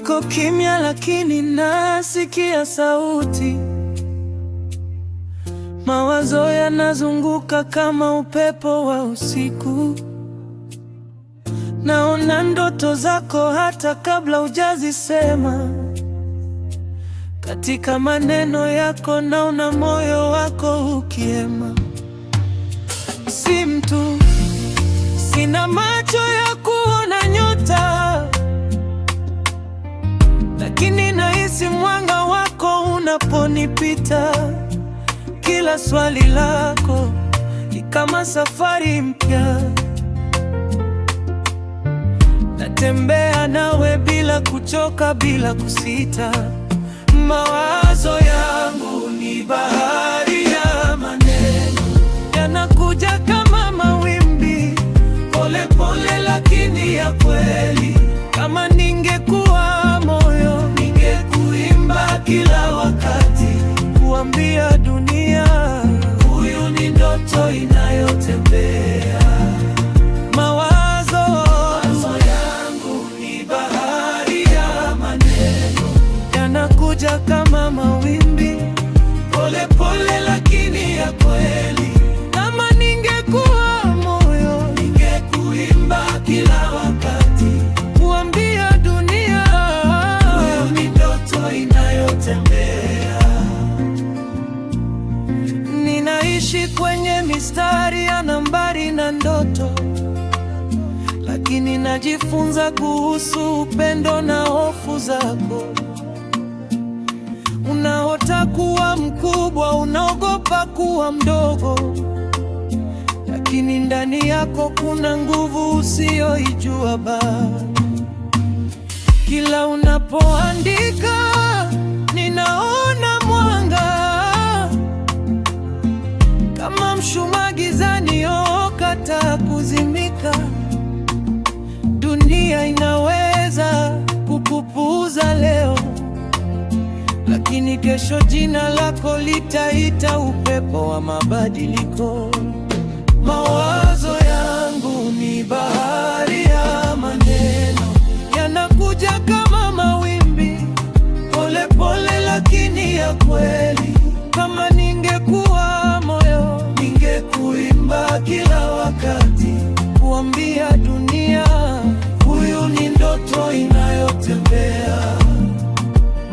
Niko kimya lakini nasikia sauti. Mawazo yanazunguka kama upepo wa usiku. Naona ndoto zako hata kabla hujazisema. Katika maneno yako naona moyo wako ukiema. Si mtu, sina macho ya kuona nyota, lakini nahisi mwanga wako unaponipita. Kila swali lako ni kama safari mpya. Natembea nawe bila kuchoka, bila kusita. Mawazo yangu ni bahari ya maneno, yanakuja kama mawimbi, pole pole lakini ya kweli. Kama ningekuwa moyo, ningekuimba kila wakati, kuambia dunia, huyu ni ndoto inayotembea. Mawazo yangu ni bahari ya maneno, yanakuja kama mawimbi, pole pole lakini ya kweli. Kama ningekuwa moyo, ningekuimba kila wakati, kuambia dunia, huyu ni ndoto inayotembea. Ninaishi kwenye mistari ya nambari na ndoto, lakini najifunza kuhusu upendo na hofu zako. Unaota kuwa mkubwa, unaogopa kuwa mdogo, lakini ndani yako kuna nguvu usiyoijua bado. Kila unapoandika ninaona mwanga, kama mshumaa gizani kataa kuzimika. Dunia inaweza kukupuuza leo, lakini kesho jina lako litaita upepo wa mabadiliko. Mawazo yangu ni bahari ya maneno, yanakuja kama mawimbi, pole pole lakini ya kweli. Kama ningekuwa moyo, ningekuimba kila wakati, kuambia dunia, huyu ni ndoto inayotembea.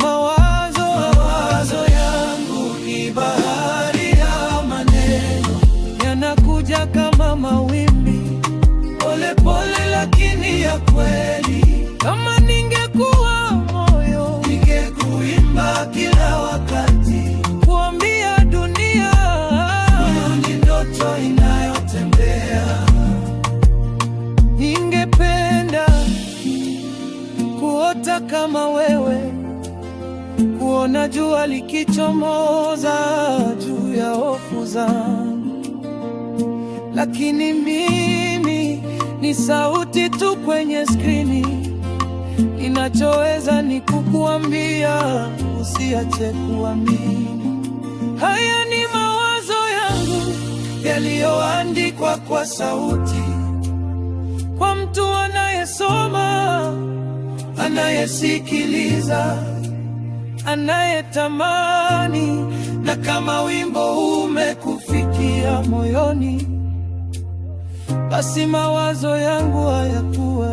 Mawazo yangu ni bahari ya maneno, yanakuja kama mawimbi, pole pole lakini ya kweli. Kama ningekuwa moyo, ningekuimba kila wakati, kuambia dunia, huyu ni ndoto inayotembea. Ningependa kuota kama wewe, kuona jua likichomoza juu ya hofu zangu, lakini mimi ni sauti tu kwenye skrini. Ninachoweza ni kukuambia usiache kuamini. Haya ni mawazo yangu yaliyoandikwa kwa sauti, kwa mtu anayesoma, anayesikiliza, anayetamani. Na kama wimbo umekufikia moyoni, basi mawazo yangu hayakuwa